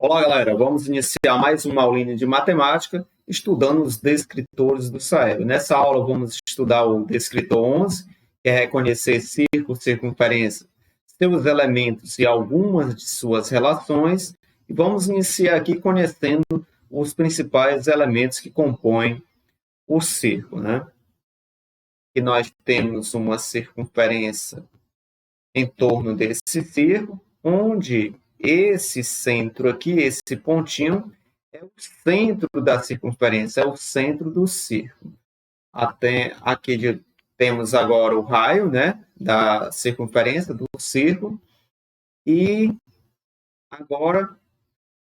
Olá, galera. Vamos iniciar mais uma aulinha de matemática, estudando os descritores do Saeb. Nessa aula, vamos estudar o descritor 11, que é reconhecer círculo, circunferência, seus elementos e algumas de suas relações. E vamos iniciar aqui conhecendo os principais elementos que compõem o círculo, né? E nós temos uma circunferência em torno desse círculo, onde esse centro aqui, esse pontinho, é o centro da circunferência, é o centro do círculo. Até aqui temos agora o raio, né, da circunferência do círculo. E agora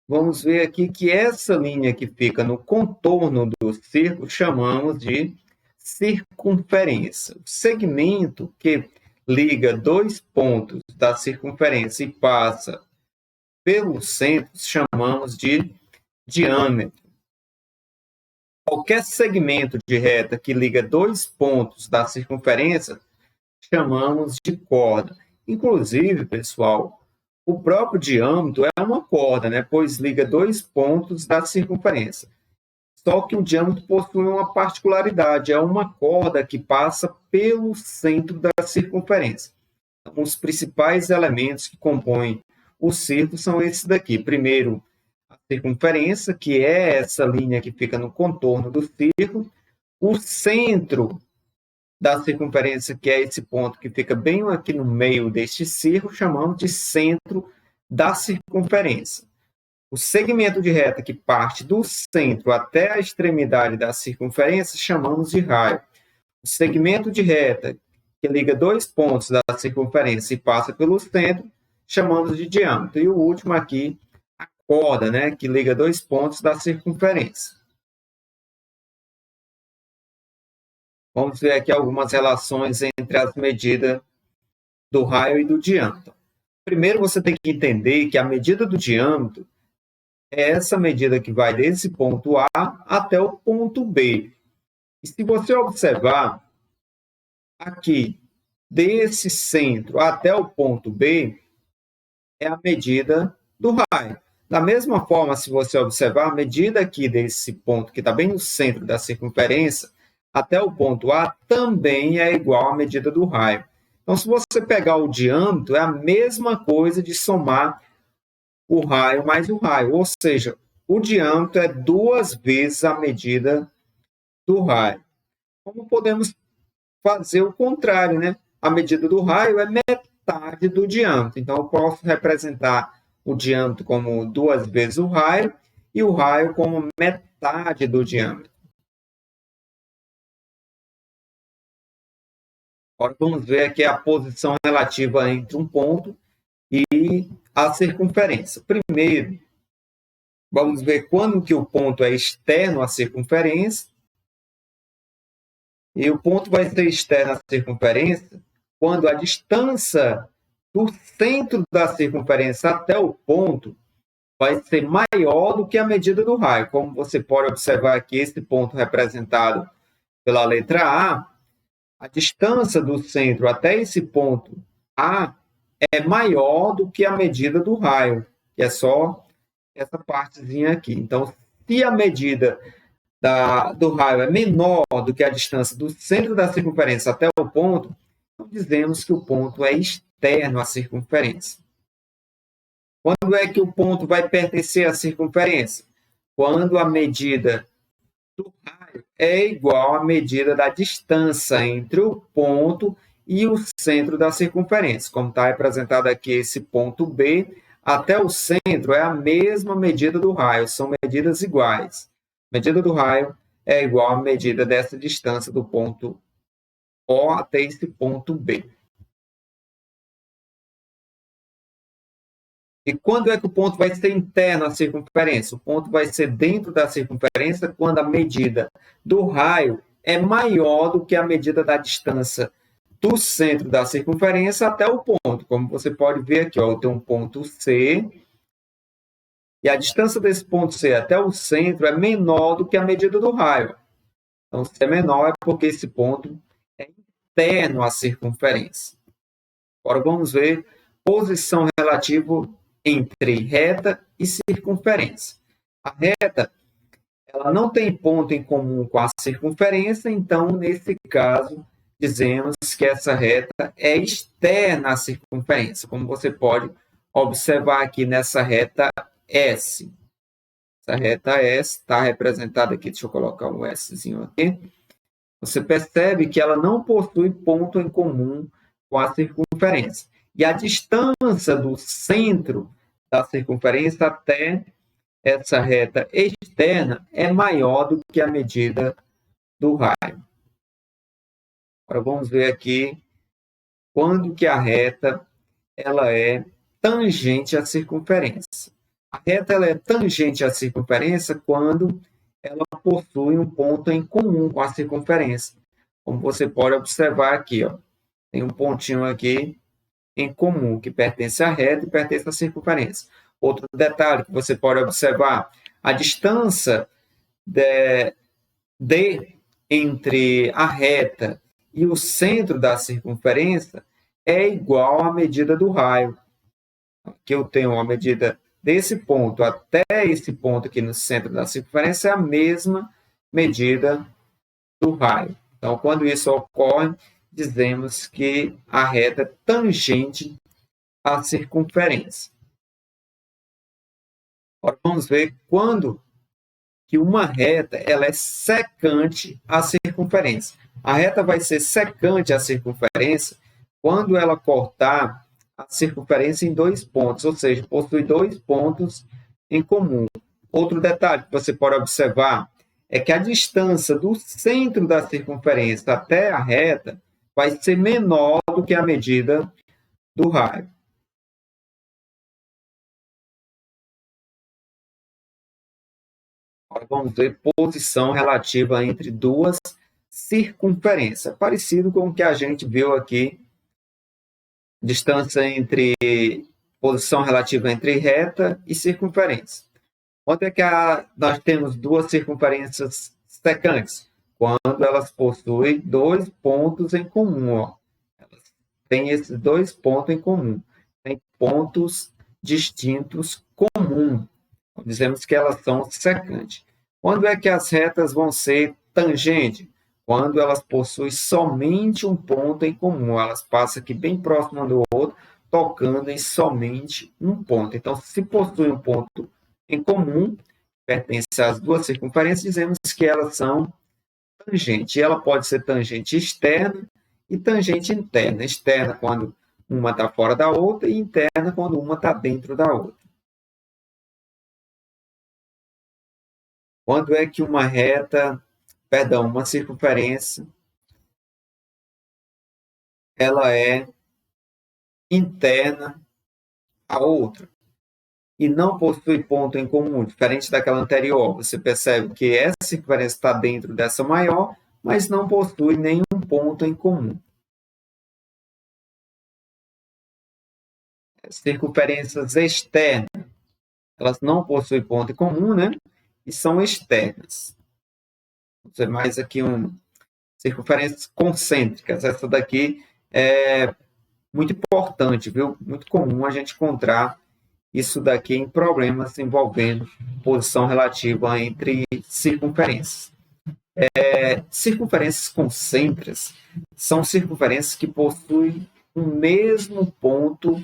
vamos ver aqui que essa linha que fica no contorno do círculo chamamos de circunferência. O segmento que liga dois pontos da circunferência e passa pelo centro chamamos de diâmetro. Qualquer segmento de reta que liga dois pontos da circunferência chamamos de corda. Inclusive, pessoal, o próprio diâmetro é uma corda, né? Pois liga dois pontos da circunferência. Só que o diâmetro possui uma particularidade, é uma corda que passa pelo centro da circunferência. Então, os principais elementos que compõem o círculo são esses daqui. Primeiro, a circunferência, que é essa linha que fica no contorno do círculo. O centro da circunferência, que é esse ponto que fica bem aqui no meio deste círculo, chamamos de centro da circunferência. O segmento de reta que parte do centro até a extremidade da circunferência chamamos de raio. O segmento de reta que liga dois pontos da circunferência e passa pelo centro chamamos de diâmetro. E o último aqui, a corda, né, que liga dois pontos da circunferência. Vamos ver aqui algumas relações entre as medidas do raio e do diâmetro. Primeiro, você tem que entender que a medida do diâmetro é essa medida que vai desse ponto A até o ponto B. E se você observar, aqui, desse centro até o ponto B, é a medida do raio. Da mesma forma, se você observar, a medida aqui desse ponto, que está bem no centro da circunferência, até o ponto A, também é igual à medida do raio. Então, se você pegar o diâmetro, é a mesma coisa de somar o raio mais o raio. Ou seja, o diâmetro é duas vezes a medida do raio. Como podemos fazer o contrário, né? A medida do raio é metade do diâmetro. Então, eu posso representar o diâmetro como duas vezes o raio e o raio como metade do diâmetro. Agora, vamos ver aqui a posição relativa entre um ponto e a circunferência. Primeiro, vamos ver quando que o ponto é externo à circunferência. E o ponto vai ser externo à circunferência quando a distância do centro da circunferência até o ponto vai ser maior do que a medida do raio. Como você pode observar aqui, esse ponto representado pela letra a distância do centro até esse ponto A é maior do que a medida do raio, que é só essa partezinha aqui. Então, se a medida do raio é menor do que a distância do centro da circunferência até o ponto, então dizemos que o ponto é externo à circunferência. Quando é que o ponto vai pertencer à circunferência? Quando a medida do raio é igual à medida da distância entre o ponto e o centro da circunferência. Como está representado aqui esse ponto B, até o centro é a mesma medida do raio, são medidas iguais. A medida do raio é igual à medida dessa distância do ponto O até esse ponto B. E quando é que o ponto vai ser interno à circunferência? O ponto vai ser dentro da circunferência quando a medida do raio é maior do que a medida da distância do centro da circunferência até o ponto. Como você pode ver aqui, eu tenho um ponto C, e a distância desse ponto C até o centro é menor do que a medida do raio. Então, se é menor, é porque esse ponto é interno à circunferência. Agora, vamos ver posição relativa entre reta e circunferência. A reta, ela não tem ponto em comum com a circunferência, então, nesse caso, dizemos que essa reta é externa à circunferência, como você pode observar aqui nessa reta S. Essa reta S está representada aqui, deixa eu colocar um Szinho aqui. Você percebe que ela não possui ponto em comum com a circunferência. E a distância do centro da circunferência até essa reta externa é maior do que a medida do raio. Agora vamos ver aqui quando que a reta ela é tangente à circunferência. A reta ela é tangente à circunferência quando ela possui um ponto em comum com a circunferência. Como você pode observar aqui, ó, tem um pontinho aqui em comum, que pertence à reta e pertence à circunferência. Outro detalhe que você pode observar, a distância entre a reta e o centro da circunferência é igual à medida do raio. Aqui eu tenho a medida desse ponto até esse ponto aqui no centro da circunferência, é a mesma medida do raio. Então, quando isso ocorre, dizemos que a reta é tangente à circunferência. Agora, vamos ver quando que uma reta ela é secante à circunferência. A reta vai ser secante à circunferência quando ela cortar a circunferência em 2 pontos, ou seja, possui 2 pontos em comum. Outro detalhe que você pode observar é que a distância do centro da circunferência até a reta vai ser menor do que a medida do raio. Agora vamos ver posição relativa entre duas circunferências, parecido com o que a gente viu aqui, distância entre posição relativa entre reta e circunferência. Onde é que nós temos duas circunferências secantes? Quando elas possuem 2 pontos em comum. Ó. Elas têm esses 2 pontos em comum. Tem pontos distintos comuns. Dizemos que elas são secantes. Quando é que as retas vão ser tangentes? Quando elas possuem somente um ponto em comum. Elas passam aqui bem próximo um do outro, tocando em somente um ponto. Então, se possui um ponto em comum, pertence às duas circunferências, dizemos que elas são tangentes. E ela pode ser tangente externa e tangente interna. Externa quando uma está fora da outra e interna quando uma está dentro da outra. Quando é que uma circunferência, ela é interna à outra e não possui ponto em comum, diferente daquela anterior. Você percebe que essa circunferência está dentro dessa maior, mas não possui nenhum ponto em comum. As circunferências externas, elas não possuem ponto em comum, né? E são externas. Vamos ver mais aqui circunferências concêntricas. Essa daqui é muito importante, viu? Muito comum a gente encontrar isso daqui em problemas envolvendo posição relativa entre circunferências. Circunferências concêntricas são circunferências que possuem o mesmo ponto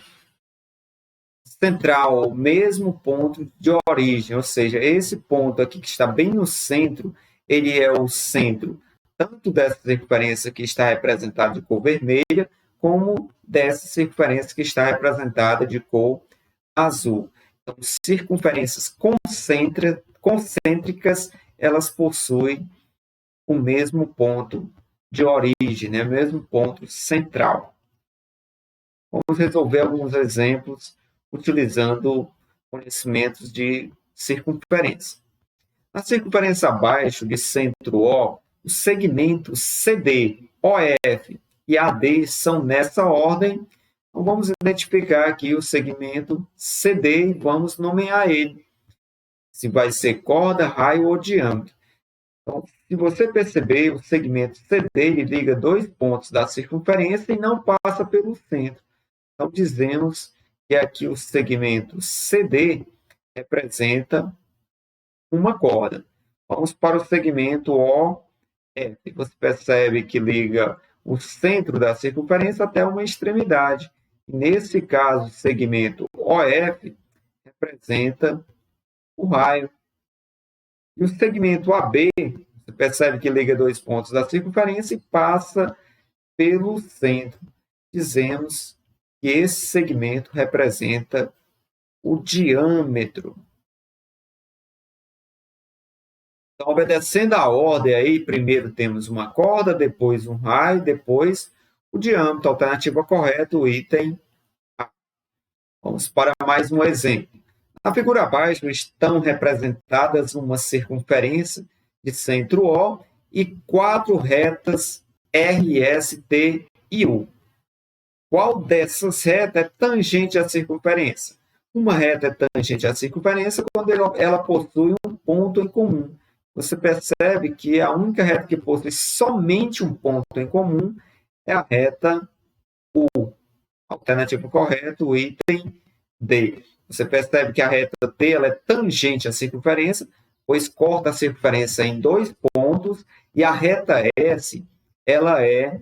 central, o mesmo ponto de origem, ou seja, esse ponto aqui que está bem no centro, ele é o centro tanto dessa circunferência que está representada de cor vermelha, como dessa circunferência que está representada de cor azul. Então, circunferências concêntricas, elas possuem o mesmo ponto de origem, né? O mesmo ponto central. Vamos resolver alguns exemplos utilizando conhecimentos de circunferência. Na circunferência abaixo de centro O, os segmentos CD, OF e AD são nessa ordem. Então, vamos identificar aqui o segmento CD e vamos nomear ele. Se vai ser corda, raio ou diâmetro. Então, se você perceber, o segmento CD ele liga 2 pontos da circunferência e não passa pelo centro. Então, dizemos E aqui o segmento CD representa uma corda. Vamos para o segmento OF. Você percebe que liga o centro da circunferência até uma extremidade. Nesse caso, o segmento OF representa o raio. E o segmento AB, você percebe que liga dois pontos da circunferência e passa pelo centro. Dizemos que esse segmento representa o diâmetro. Então, obedecendo a ordem aí, primeiro temos uma corda, depois um raio, depois o diâmetro. Alternativa correta, o item A. Vamos para mais um exemplo. Na figura abaixo estão representadas uma circunferência de centro O e 4 retas R, S, T e U. Qual dessas retas é tangente à circunferência? Uma reta é tangente à circunferência quando ela possui um ponto em comum. Você percebe que a única reta que possui somente um ponto em comum é a reta U. Alternativa correta, o item D. Você percebe que a reta T ela é tangente à circunferência, pois corta a circunferência em dois pontos, e a reta S ela é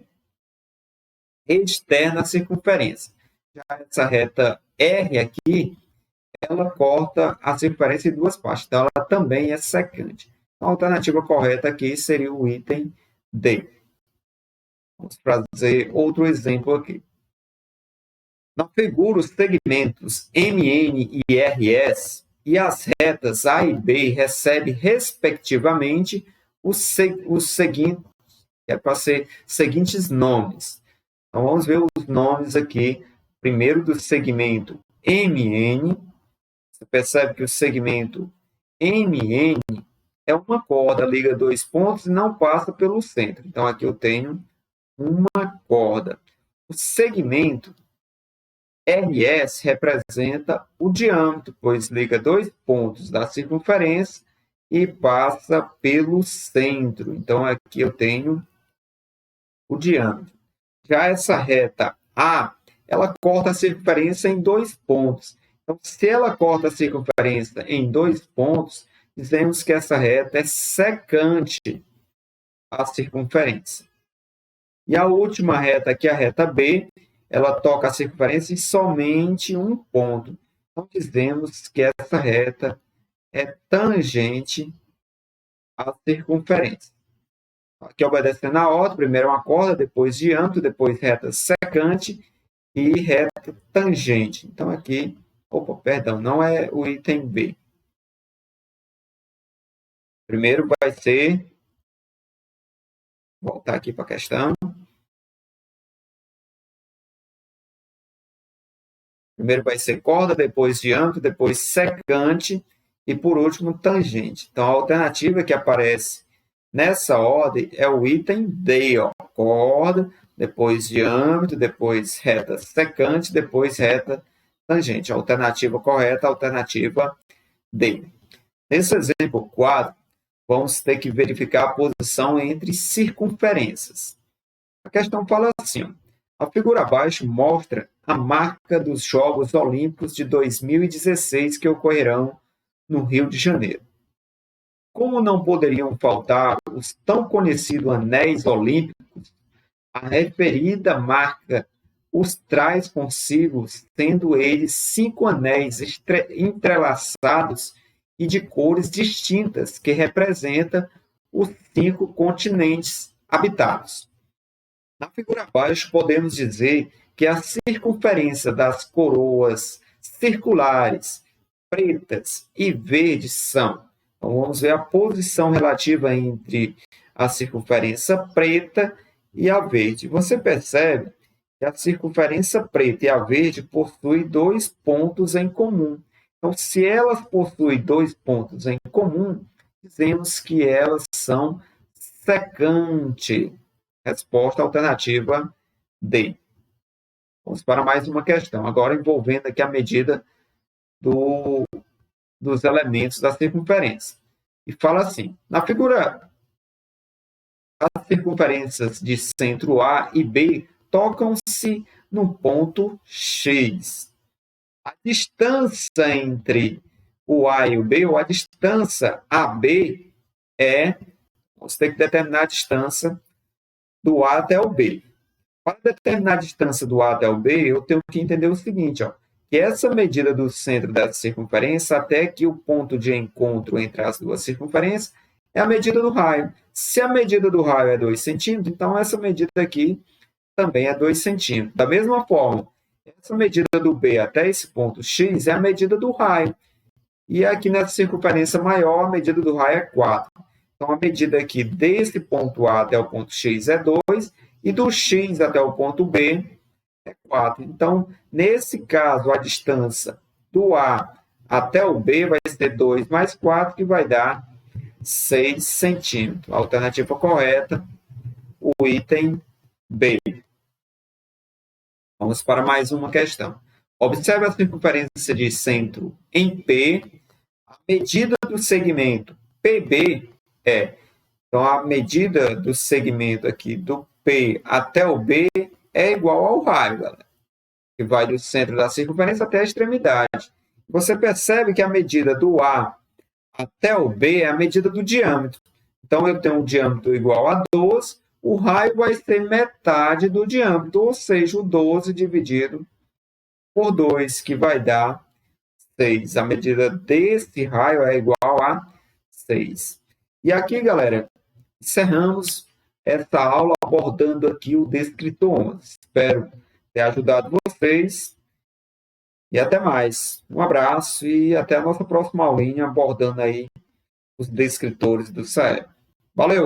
externa à circunferência. Já essa reta R aqui, ela corta a circunferência em duas partes, então ela também é secante. A alternativa correta aqui seria o item D. Vamos fazer outro exemplo aqui. Na figura, os segmentos MN e RS e as retas A e B recebem, respectivamente, os seguintes, seguintes nomes. Então, vamos ver os nomes aqui. Primeiro, do segmento MN. Você percebe que o segmento MN é uma corda, liga dois pontos e não passa pelo centro. Então, aqui eu tenho uma corda. O segmento RS representa o diâmetro, pois liga dois pontos da circunferência e passa pelo centro. Então, aqui eu tenho o diâmetro. Já essa reta A, ela corta a circunferência em dois pontos. Então, se ela corta a circunferência em dois pontos, dizemos que essa reta é secante à circunferência. E a última reta aqui, a reta B, ela toca a circunferência em somente um ponto. Então, dizemos que essa reta é tangente à circunferência. Aqui, obedecendo a ordem, primeiro uma corda, depois diâmetro, depois reta secante e reta tangente. Então, aqui, não é o item B. Primeiro vai ser, voltar aqui para a questão. Primeiro vai ser corda, depois diâmetro, depois secante e, por último, tangente. Então, a alternativa que aparece nessa ordem é o item D, ó. Corda, depois diâmetro, depois reta secante, depois reta tangente. A alternativa correta, a alternativa D. Nesse exemplo 4, vamos ter que verificar a posição entre circunferências. A questão fala assim, ó. A figura abaixo mostra a marca dos Jogos Olímpicos de 2016 que ocorrerão no Rio de Janeiro. Como não poderiam faltar os tão conhecidos anéis olímpicos, a referida marca os traz consigo, sendo eles 5 anéis entrelaçados e de cores distintas, que representam os 5 continentes habitados. Na figura abaixo, podemos dizer que a circunferência das coroas circulares, pretas e verdes são. Então, vamos ver a posição relativa entre a circunferência preta e a verde. Você percebe que a circunferência preta e a verde possuem dois pontos em comum. Então, se elas possuem dois pontos em comum, dizemos que elas são secantes. Resposta alternativa D. Vamos para mais uma questão, agora envolvendo aqui a medida dos elementos da circunferência. E fala assim, na figura, as circunferências de centro A e B tocam-se no ponto X. A distância entre o A e o B, ou a distância AB, você tem que determinar a distância do A até o B. Para determinar a distância do A até o B, eu tenho que entender o seguinte, que essa medida do centro dessa circunferência até que o ponto de encontro entre as duas circunferências é a medida do raio. Se a medida do raio é 2 centímetros, então essa medida aqui também é 2 centímetros. Da mesma forma, essa medida do B até esse ponto X é a medida do raio. E aqui nessa circunferência maior, a medida do raio é 4. Então, a medida aqui desse ponto A até o ponto X é 2, e do X até o ponto B é 4. Então, nesse caso, a distância do A até o B vai ser 2 mais 4, que vai dar 6 centímetros. A alternativa correta, o item B. Vamos para mais uma questão. Observe a circunferência de centro em P. A medida do segmento PB então, a medida do segmento aqui do P até o B é igual ao raio, galera, que vai do centro da circunferência até a extremidade. Você percebe que a medida do A até o B é a medida do diâmetro. Então, eu tenho um diâmetro igual a 12, o raio vai ser metade do diâmetro, ou seja, o 12 dividido por 2, que vai dar 6. A medida desse raio é igual a 6. E aqui, galera, encerramos essa aula abordando aqui o descritor 11. Espero ter ajudado vocês. E até mais. Um abraço e até a nossa próxima aulinha abordando aí os descritores do CE. Valeu, galera!